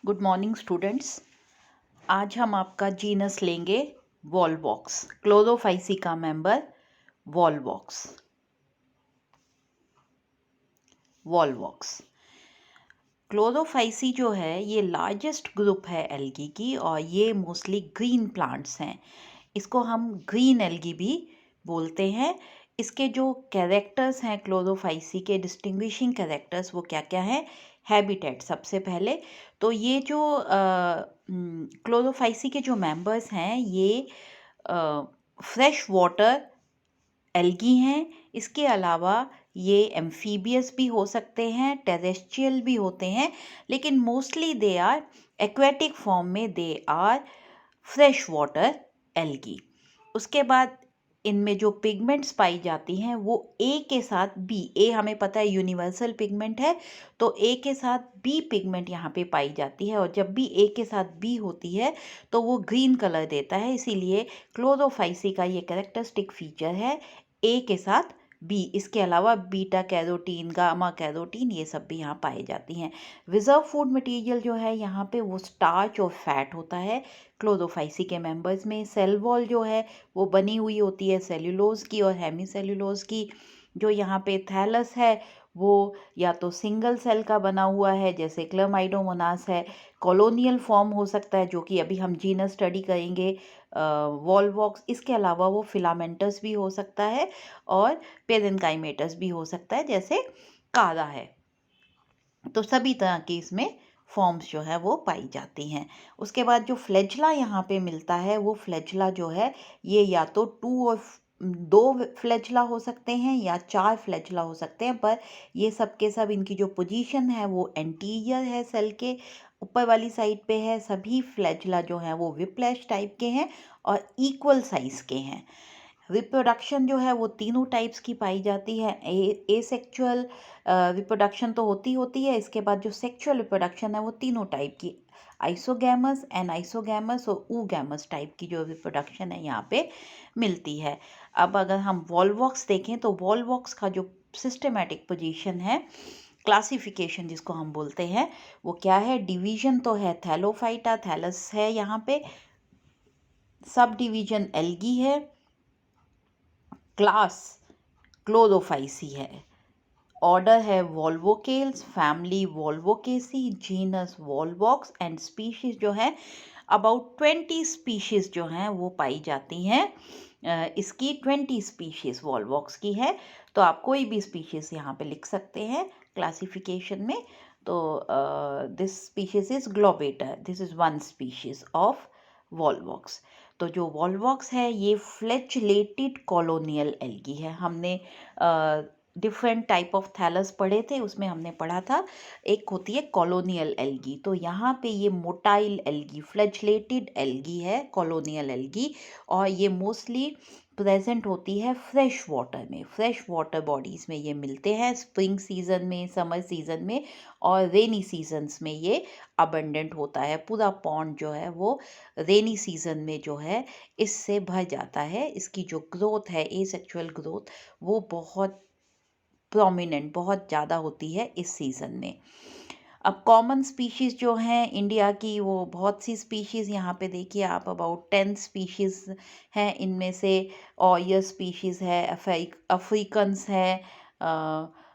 Good morning students. आज हम आपका जीनस लेंगे वॉलवॉक्स, क्लोरोफाइसी का मेंबर वॉलवॉक्स। क्लोरोफाइसी जो है ये लार्जेस्ट ग्रुप है एल्गी की और ये मोस्टली ग्रीन प्लांट्स हैं। इसको हम ग्रीन एल्गी भी बोलते हैं। इसके जो कैरेक्टर्स हैं क्लोरोफाइसी के डिस्टिंग्विशिंग कैरेक्टर्स वो क्या क्या हैं? हैबिटेट सबसे पहले तो ये जो क्लोरोफाइसी के जो मेंबर्स हैं ये फ्रेश वाटर एल्गी हैं। इसके अलावा ये एम्फीबियस भी हो सकते हैं, टेरेस्ट्रियल भी होते हैं, लेकिन mostly they are aquatic form में, they are fresh water algae. उसके बाद इनमें जो पिगमेंट्स पाई जाती हैं वो ए के साथ बी, ए हमें पता है यूनिवर्सल पिगमेंट है, तो ए के साथ बी पिगमेंट यहाँ पे पाई जाती है। और जब भी ए के साथ बी होती है तो वो ग्रीन कलर देता है, इसीलिए क्लोरोफाइसी का ये कैरेक्टरिस्टिक फीचर है ए के साथ बी। इसके अलावा बीटा कैरोटीन, गामा कैरोटीन, ये सब भी यहाँ पाए जाती हैं। रिजर्व फूड मटेरियल जो है यहाँ पे वो स्टार्च और फैट होता है। क्लोरोफाइसी के मेंबर्स में सेल वॉल जो है वो बनी हुई होती है सेल्यूलोज की और हेमी सेल्यूलोज की। जो यहाँ पे थैलस है वो या तो सिंगल सेल का बना हुआ है जैसे क्लमाइडोमोनास है, कॉलोनियल फॉर्म हो सकता है जो कि अभी हम जीनस स्टडी करेंगे वॉलवॉक्स। इसके अलावा वो फिलामेंटस भी हो सकता है और पेरेन्काइमेटस भी हो सकता है जैसे कारा है। तो सभी तरह की इसमें फॉर्म्स जो है वो पाई जाती हैं। उसके बाद जो फ्लैजला यहाँ पे मिलता है वो फ्लैजला जो है ये या तो 2 फ्लैजला हो सकते हैं या 4 फ्लैजला हो सकते हैं, पर ये सब के सब इनकी जो पोजीशन है वो एंटीरियर है, सेल के ऊपर वाली साइड पे है। सभी फ्लैजला जो हैं वो विप्लैश टाइप के हैं और इक्वल साइज के हैं। रिप्रोडक्शन जो है वो तीनों टाइप्स की पाई जाती है। एसेक्चुअल रिप्रोडक्शन तो होती है। इसके बाद जो सेक्चुअल रिप्रोडक्शन है वो तीनों टाइप की, आइसोगैमस, एनाइसोगैमस और ऊगैमस टाइप की जो रिप्रोडक्शन है यहाँ पे मिलती है। अब अगर हम वॉलवॉक्स देखें तो वॉलवॉक्स का जो सिस्टमेटिक पोजीशन है, क्लासिफिकेशन जिसको हम बोलते हैं, वो क्या है? डिवीजन तो है थैलोफाइटा, थैलस है यहाँ पे, सब डिवीजन एल्गी है, क्लास क्लोरोफाइसी है, ऑर्डर है Volvocales, family Volvocaceae, genus Volvox and species जो है अबाउट 20 स्पीशीज जो हैं वो पाई जाती हैं। इसकी 20 स्पीशीज वॉलवॉक्स की है, तो आप कोई भी स्पीशीज यहाँ पे लिख सकते हैं क्लासिफिकेशन में। तो this species is globator, this is one species of Volvox. तो जो वॉलवॉक्स है ये फ्लैचलेटेड कॉलोनियल एल्गी है। हमने डिफरेंट टाइप ऑफ थैलस पढ़े थे, उसमें हमने पढ़ा था एक होती है कॉलोनियल एल्गी, तो यहाँ पे ये मोटाइल एल्गी, फ्लैचलेटेड एल्गी है, कॉलोनियल एल्गी। और ये मोस्टली प्रेजेंट होती है फ्रेश वाटर में, फ्रेश वाटर बॉडीज़ में ये मिलते हैं स्प्रिंग सीजन में, समर सीजन में और रेनी सीजन्स में ये अबंडेंट होता है। पूरा पॉन्ड जो है वो रेनी सीजन में जो है इससे भर जाता है। इसकी जो ग्रोथ है, एसेक्सुअल ग्रोथ, वो बहुत प्रोमिनेंट, बहुत ज़्यादा होती है इस सीज़न में। अब कॉमन स्पीशीज़ जो हैं इंडिया की, वो बहुत सी स्पीशीज़ यहाँ पे देखिए आप, अबाउट 10 स्पीशीज़ हैं इनमें से। ऑयर स्पीशीज़ है, अफ्रीकन्स है,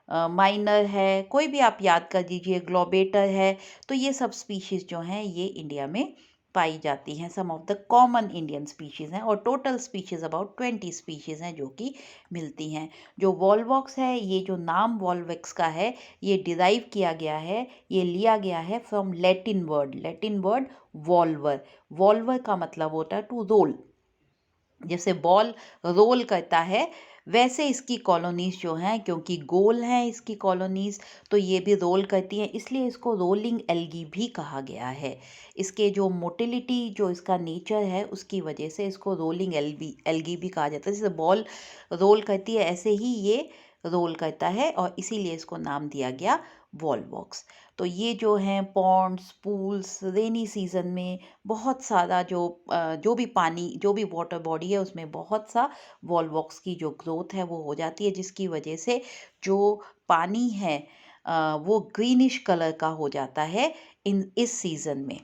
माइनर है, कोई भी आप याद कर दीजिए, ग्लोबेटर है। तो ये सब स्पीशीज़ जो हैं ये इंडिया में पाई जाती हैं। Some of the common Indian species हैं और टोटल स्पीशीज़ अबाउट 20 स्पीशीज़ हैं जो कि मिलती हैं। जो वॉलवॉक्स है, ये जो नाम वॉलवॉक्स का है ये डिराइव किया गया है, ये लिया गया है फ्रॉम लैटिन वर्ड वॉल्वर। वॉल्वर का मतलब होता है टू रोल, जैसे बॉल रोल करता है वैसे इसकी कॉलोनीज जो हैं, क्योंकि गोल हैं इसकी कॉलोनीज, तो ये भी रोल करती हैं, इसलिए इसको रोलिंग एल्गी भी कहा गया है। इसके जो मोटिलिटी, जो इसका नेचर है, उसकी वजह से इसको रोलिंग एल्गी भी कहा जाता है। जैसे बॉल रोल करती है ऐसे ही ये रोल करता है और इसीलिए इसको नाम दिया गया वॉलवॉक्स। तो ये जो हैं पॉन्ड्स, पूल्स, रेनी सीजन में बहुत सारा जो भी पानी, जो भी वाटर बॉडी है उसमें बहुत सा वॉलवॉक्स की जो ग्रोथ है वो हो जाती है, जिसकी वजह से जो पानी है वो ग्रीनिश कलर का हो जाता है इस सीज़न में।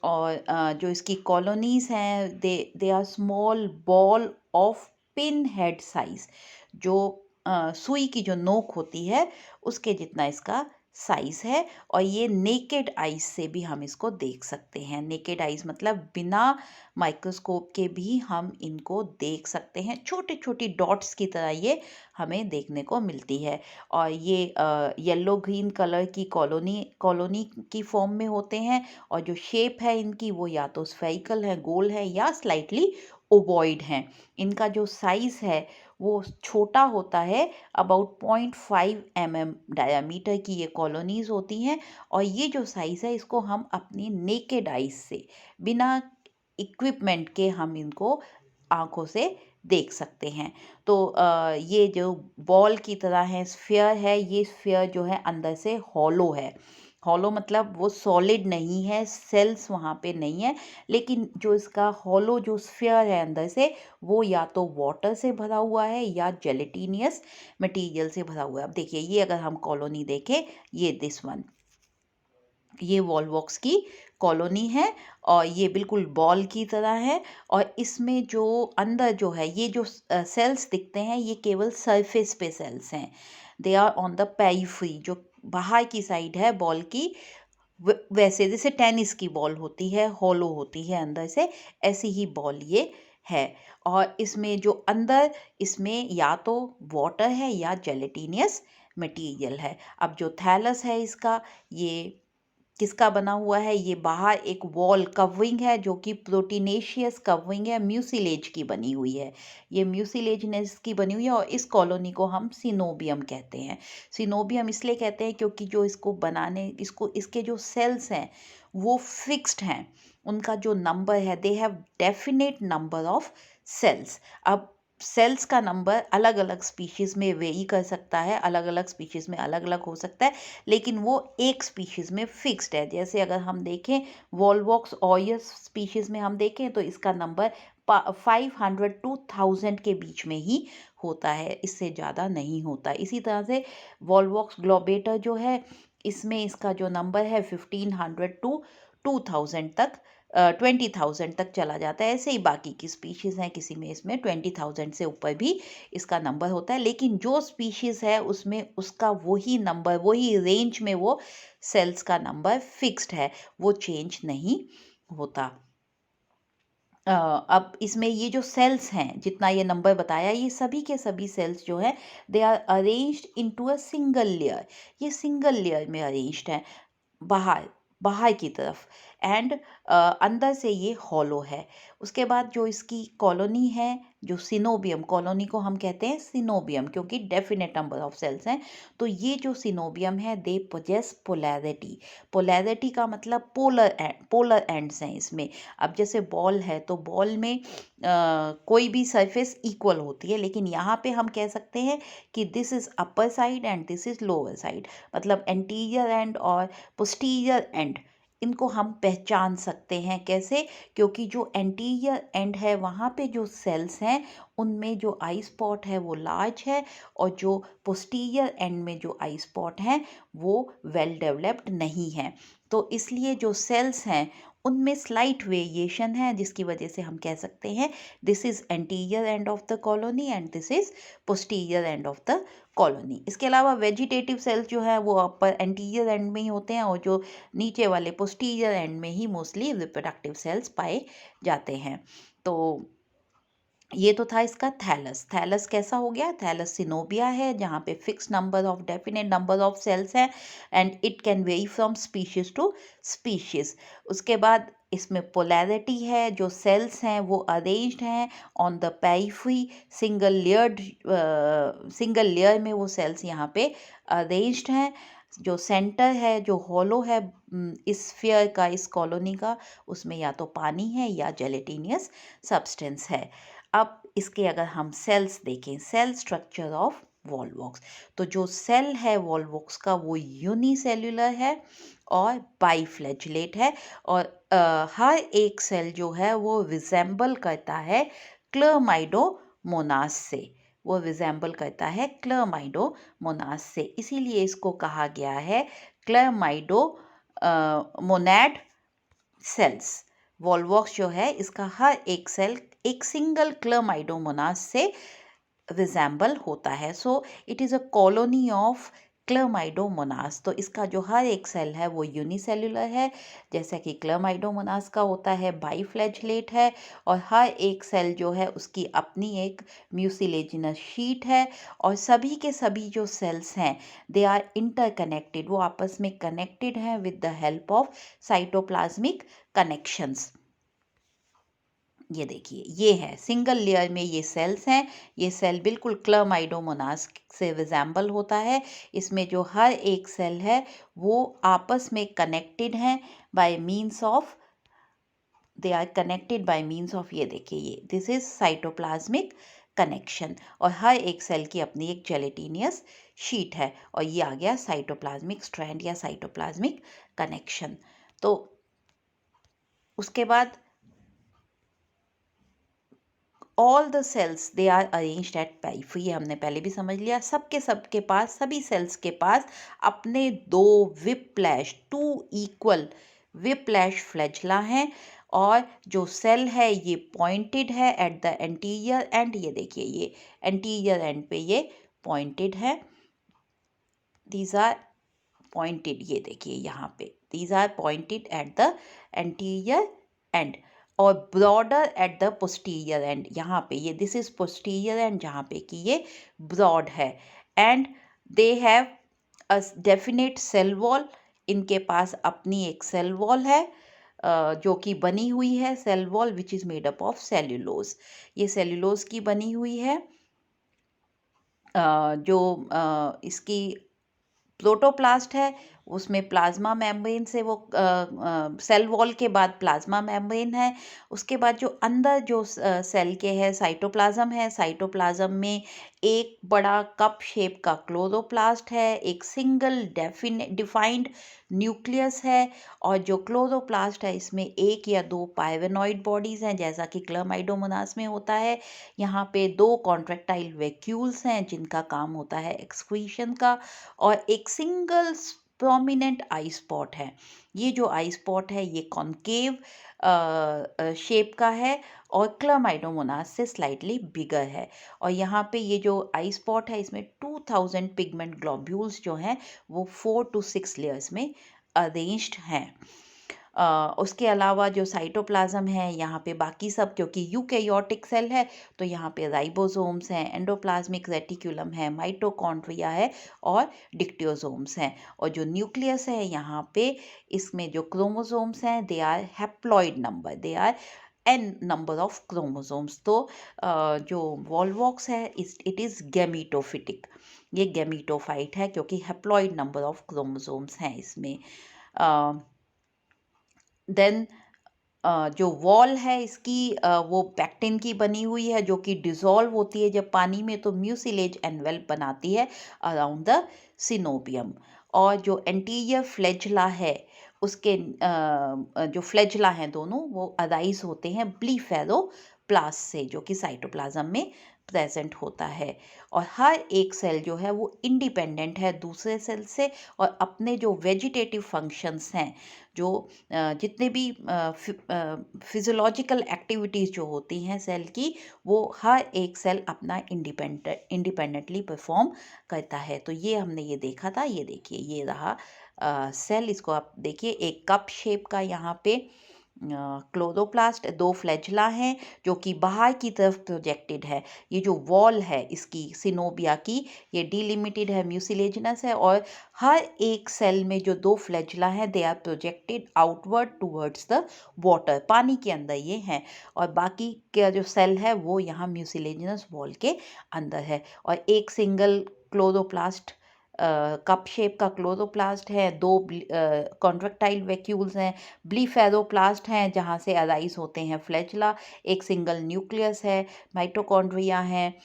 और जो इसकी कॉलोनीज़ हैं they are small ball of pin head size, जो सुई की जो नोक होती है उसके जितना इसका साइज़ है। और ये नेकेड आइज़ से भी हम इसको देख सकते हैं। नेकेड आइज़ मतलब बिना माइक्रोस्कोप के भी हम इनको देख सकते हैं। छोटे छोटी डॉट्स की तरह ये हमें देखने को मिलती है। और ये येलो ग्रीन कलर की कॉलोनी कॉलोनी की फॉर्म में होते हैं। और जो शेप है इनकी वो या तो स्फेरिकल है, गोल है, या स्लाइटली ओवॉइड हैं। इनका जो साइज़ है वो छोटा होता है, अबाउट 0.5 mm डायामीटर की ये कॉलोनीज़ होती हैं। और ये जो साइज़ है इसको हम अपनी नेकेड आइज़ से, बिना इक्विपमेंट के, हम इनको आँखों से देख सकते हैं। तो ये जो बॉल की तरह है, स्फीयर है, ये स्फीयर जो है अंदर से हॉलो है। हॉलो मतलब वो सॉलिड नहीं है, सेल्स वहाँ पे नहीं है, लेकिन जो इसका हॉलो जो स्फीयर है अंदर से, वो या तो वाटर से भरा हुआ है या जेलेटिनियस मटेरियल से भरा हुआ है। अब देखिए, ये अगर हम कॉलोनी देखें, ये दिस वन, ये वॉलवॉक्स की कॉलोनी है। और ये बिल्कुल बॉल की तरह है। और इसमें जो अंदर जो है, ये जो सेल्स दिखते हैं, ये केवल सरफेस पे सेल्स हैं। They are on the periphery, जो बाहर की साइड है बॉल की, वैसे जैसे टेनिस की बॉल होती है, हॉलो होती है अंदर से, ऐसी ही बॉल ये है। और इसमें जो अंदर, इसमें या तो वाटर है या जेलेटिनियस मटेरियल है। अब जो थैलस है इसका, ये किसका बना हुआ है? ये बाहर एक वॉल कवरिंग है जो कि प्रोटीनेशियस कवरिंग है, म्यूसिलेज की बनी हुई है। ये म्यूसिलेजनेस की बनी हुई है। और इस कॉलोनी को हम सिनोबियम कहते हैं। सिनोबियम इसलिए कहते हैं क्योंकि जो इसको बनाने, इसको, इसके जो सेल्स हैं वो फिक्स्ड हैं। उनका जो नंबर है, they have definite number of cells. अब सेल्स का नंबर अलग अलग स्पीशीज़ में वेरी कर सकता है, अलग अलग स्पीशीज़ में अलग अलग हो सकता है, लेकिन वो एक स्पीशीज़ में फिक्स्ड है। जैसे अगर हम देखें वॉलवॉक्स ऑयस स्पीशीज़ में हम देखें, तो इसका नंबर 500 to 1000 के बीच में ही होता है, इससे ज़्यादा नहीं होता। इसी तरह से वॉलवॉक्स ग्लोबेटर जो है, इसमें इसका जो नंबर है 1500 to 2000 तक, 20,000 तक चला जाता है। ऐसे ही बाकी की स्पीशीज़ हैं, किसी में इसमें 20,000 से ऊपर भी इसका नंबर होता है। लेकिन जो स्पीशीज़ है उसमें उसका वही नंबर, वही रेंज में वो सेल्स का नंबर फिक्स्ड है, वो चेंज नहीं होता। अब इसमें ये जो सेल्स हैं, जितना ये नंबर बताया, ये सभी के सभी सेल्स जो हैं, they are arranged into a single layer. ये सिंगल लेयर में अरेंज्ड है, बाहर बाहर की तरफ। एंड अंदर से ये हॉलो है। उसके बाद जो इसकी कॉलोनी है, जो सिनोबियम, कॉलोनी को हम कहते हैं सिनोबियम क्योंकि डेफिनेट नंबर ऑफ सेल्स हैं। तो ये जो सिनोबियम है, दे पोजेस पोलैरिटी। पोलैरिटी का मतलब पोलर एंड्स हैं इसमें। अब जैसे बॉल है, तो बॉल में कोई भी सरफेस इक्वल होती है, लेकिन यहाँ पे हम कह सकते हैं कि this is upper side and this is lower side. मतलब एंटीरियर एंड और पोस्टीरियर एंड, इनको हम पहचान सकते हैं। कैसे? क्योंकि जो एंटीरियर एंड है, वहाँ पे जो सेल्स हैं उनमें जो आई स्पॉट है वो लार्ज है, और जो पोस्टीरियर एंड में जो आई स्पॉट हैं वो वेल डेवलप्ड नहीं है। तो इसलिए जो सेल्स हैं उनमें स्लाइट वेरिएशन है, जिसकी वजह से हम कह सकते हैं this is anterior end of the colony and this is posterior end of the colony. इसके अलावा वेजिटेटिव सेल्स जो है वो अपर एंटीरियर एंड में ही होते हैं, और जो नीचे वाले पोस्टीरियर एंड में ही मोस्टली रिप्रोडक्टिव सेल्स पाए जाते हैं। तो ये तो था इसका थैलस। थैलस कैसा हो गया? थैलस सिनोबिया है, जहाँ पे fix number of, definite number of cells हैं, and it can vary from species to species. उसके बाद इसमें पोलैरिटी है, जो सेल्स हैं वो अरेंज्ड हैं on the periphery, single layer में वो सेल्स यहाँ पे अरेंज्ड हैं। जो सेंटर है, जो हॉलो है इस स्फीयर का, इस कॉलोनी का, उसमें या तो पानी है या जेलेटिनियस सब्सटेंस है। अब इसके अगर हम सेल्स देखें, सेल स्ट्रक्चर ऑफ वॉलवॉक्स, तो जो सेल है वॉलवॉक्स का वो यूनिसेल्युलर है और बाइफ्लैजिलेट है। और हर एक सेल जो है वो रिजेंबल करता है क्लेमाइडोमोनास से। वो रिजेंबल करता है क्लमाइडोमोनास से, इसीलिए इसको कहा गया है क्लमाइडो मोनाड सेल्स। वॉल्वॉक्स जो है इसका हर एक सेल एक सिंगल क्लमाइडोमोनास से रिजेंबल होता है। So it is a colony of Chlamydomonas. तो इसका जो हर एक सेल है वो यूनिसेल्युलर है, जैसा कि क्लमाइडोमोनास का होता है, बाईफ्लैजेलेट है, और हर एक सेल जो है उसकी अपनी एक म्यूसिलेजिनस शीट है, और सभी के सभी जो सेल्स हैं दे आर इंटरकनेक्टेड, वो आपस में कनेक्टेड हैं with the help of cytoplasmic connections. ये देखिए, ये है सिंगल लेयर में ये सेल्स हैं। ये सेल बिल्कुल क्लमाइडोमोनास से रिजेंबल होता है। इसमें जो हर एक सेल है वो आपस में कनेक्टेड हैं by means of, they are connected by means of, ये देखिए, ये दिस इज साइटोप्लाज्मिक कनेक्शन, और हर एक सेल की अपनी एक जेलेटिनियस शीट है, और ये आ गया साइटोप्लाज्मिक स्ट्रैंड या साइटोप्लाज्मिक कनेक्शन। तो उसके बाद all the cells they are arranged at periphery, ये हमने पहले भी समझ लिया। सबके पास, सभी सेल्स के पास अपने दो whiplash, two equal whiplash flagella हैं, और जो सेल है ये पॉइंटेड है एट द एंटीरियर एंड, ये देखिए ये एंटीरियर एंड पे ये पॉइंटेड है, दीज आर पॉइंटेड, ये देखिए यहाँ पे these are pointed at the anterior end, और broader at the posterior end, यहाँ पे ये दिस इज पोस्टीरियर एंड, जहाँ पे कि ये ब्रॉड है, and they have a definite cell wall, इनके पास अपनी एक सेल वॉल है जो कि बनी हुई है, cell wall which is made up of cellulose, ये सेल्यूलोज की बनी हुई है। जो इसकी प्रोटोप्लास्ट है उसमें प्लाज्मा मेम्ब्रेन से वो सेल वॉल के बाद प्लाज्मा मेम्ब्रेन है। उसके बाद जो अंदर जो सेल के है साइटोप्लाज्म है, साइटोप्लाज्म में एक बड़ा कप शेप का क्लोरोप्लास्ट है, एक सिंगल डिफाइंड न्यूक्लियस है, और जो क्लोरोप्लास्ट है इसमें एक या दो पाइवेनॉइड बॉडीज हैं जैसा कि क्लमाइडोमोनास में होता है। यहाँ पे दो कॉन्ट्रैक्टाइल वैक्यूल्स हैं जिनका काम होता है एक्सक्रीशन का, और एक सिंगल प्रोमिनेंट आई स्पॉट है। ये जो आई स्पॉट है ये कॉन्केव शेप का है और क्लमाइडोमोनास से स्लाइटली बिगर है, और यहाँ पे ये जो आई स्पॉट है इसमें 2000 पिगमेंट ग्लोब्यूल्स जो हैं वो 4 to 6 लेयर्स में अरेंज्ड हैं। उसके अलावा जो साइटोप्लाज्म है यहाँ पे बाकी सब, क्योंकि यूकैरियोटिक सेल है तो यहाँ पे राइबोसोम्स हैं, एंडोप्लाज्मिक रेटिकुलम है, माइटोकॉन्ड्रिया है, और डिक्टियोसोम्स हैं, और जो न्यूक्लियस है यहाँ पे इसमें जो क्रोमोसोम्स हैं they are haploid number, they are N number of chromosomes. तो जो वॉल्वॉक्स है इट इज़ गैमीटोफिटिक, ये गैमीटोफाइट है क्योंकि हैप्लॉइड नंबर ऑफ क्रोमोसोम्स हैं इसमें। देन जो वॉल है इसकी वो पैक्टिन की बनी हुई है जो कि डिज़ोल्व होती है जब पानी में, तो म्यूसिलेज एनवेल्प बनाती है अराउंड द सिनोबियम। और जो एंटीरियर फ्लैजला है उसके जो फ्लैजला हैं दोनों वो अराइज होते हैं ब्लीफेरोप्लास्ट से, जो कि साइटोप्लाज्म में प्रेजेंट होता है, और हर एक सेल जो है वो इंडिपेंडेंट है दूसरे सेल से, और अपने जो वेजिटेटिव फंक्शंस हैं, जो जितने भी फिजियोलॉजिकल एक्टिविटीज़ जो होती हैं सेल की, वो हर एक सेल अपना इंडिपेंडेंटली परफॉर्म करता है। तो ये हमने ये देखा था, ये देखिए ये रहा सेल, इसको आप देखिए एक कप शेप का यहाँ पे क्लोरोप्लास्ट, दो फ्लैजला हैं जो कि बाहर की तरफ प्रोजेक्टेड है। ये जो वॉल है इसकी सिनोबिया की ये डिलिमिटेड है, म्यूसिलेजिनस है, और हर एक सेल में जो दो फ्लैजला हैं they are projected outward towards the water, पानी के अंदर ये हैं, और बाकी का जो सेल है वो यहाँ म्यूसिलेजिनस वॉल के अंदर है, और एक सिंगल क्लोरोप्लास्ट कप शेप का क्लोरोप्लास्ट है, दो कॉन्ट्रैक्टाइल वैक्यूल्स हैं, ब्लीफेरोप्लास्ट हैं जहाँ से अराइज होते हैं फ्लैजला, एक सिंगल न्यूक्लियस है, माइटोकॉन्ड्रिया हैं,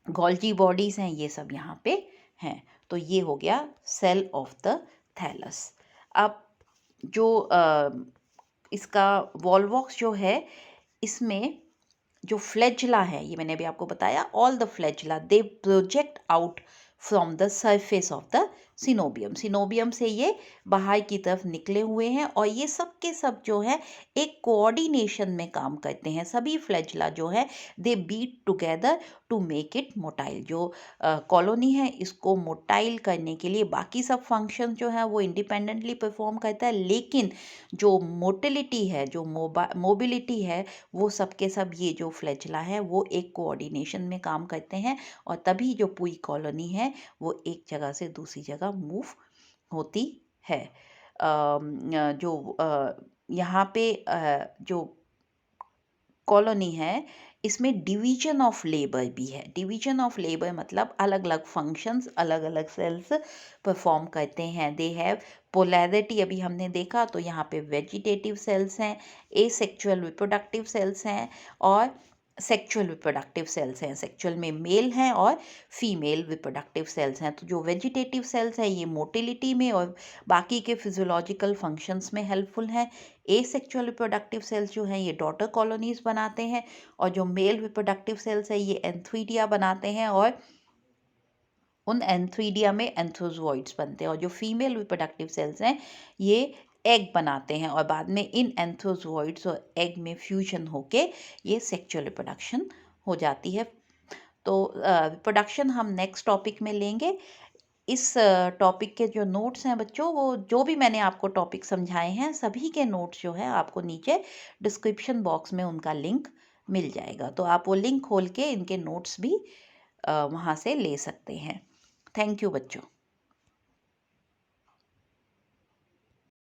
गोल्जी बॉडीज़ हैं, ये सब यहाँ पे हैं। तो ये हो गया सेल ऑफ द थैलस। अब जो इसका वॉल्वॉक्स जो है इसमें जो फ्लैजला है, ये मैंने अभी आपको बताया, all the flagella they project out from the surface of the coenobium. Coenobium से ये बाहर की तरफ निकले हुए हैं और ये सब के सब जो है एक कोऑर्डिनेशन में काम करते हैं। सभी फ्लैजला जो है they beat together to make it motile. जो कॉलोनी है इसको मोटाइल करने के लिए बाकी सब फंक्शन जो है वो इंडिपेंडेंटली परफॉर्म करता है, लेकिन जो मोटिलिटी है, जो मोबिलिटी है, वो सब के सब ये जो फ्लैजला है वो एक कोऑर्डिनेशन में काम करते हैं और तभी जो पूरी कॉलोनी है वो एक जगह से दूसरी जगह मूव होती है। जो यहाँ पे जो कॉलोनी है इसमें डिवीजन ऑफ लेबर भी है। डिवीजन ऑफ लेबर मतलब अलग अलग फंक्शंस अलग अलग सेल्स परफॉर्म करते हैं। दे हैव पोलैरिटी, अभी हमने देखा, तो यहाँ पे वेजिटेटिव सेल्स हैं, एसेक्सुअल रिप्रोडक्टिव सेल्स हैं और सेक्सुअल रिप्रोडक्टिव सेल्स हैं। सेक्सुअल में मेल हैं और फीमेल रिप्रोडक्टिव सेल्स हैं। तो जो वेजिटेटिव सेल्स हैं ये मोटिलिटी में और बाकी के फिजियोलॉजिकल फंक्शंस में हेल्पफुल हैं। एसेक्सुअल रिप्रोडक्टिव सेल्स जो हैं ये डॉटर कॉलोनीज बनाते हैं और जो मेल रिप्रोडक्टिव सेल्स है ये एंथ्रीडिया बनाते हैं और उन एंथ्रीडिया में एंथ्रोजोइड्स बनते हैं। और जो फीमेल रिप्रोडक्टिव सेल्स हैं ये एग बनाते हैं और बाद में इन एंथ्रोजोइड्स और एग में फ्यूजन होके ये सेक्सुअल रिप्रोडक्शन हो जाती है। तो रिप्रोडक्शन हम नेक्स्ट टॉपिक में लेंगे। इस टॉपिक के जो नोट्स हैं बच्चों, वो जो भी मैंने आपको टॉपिक समझाए हैं सभी के नोट्स जो है आपको नीचे डिस्क्रिप्शन बॉक्स में उनका लिंक मिल जाएगा। तो आप वो लिंक खोल के इनके नोट्स भी वहाँ से ले सकते हैं। थैंक यू बच्चों।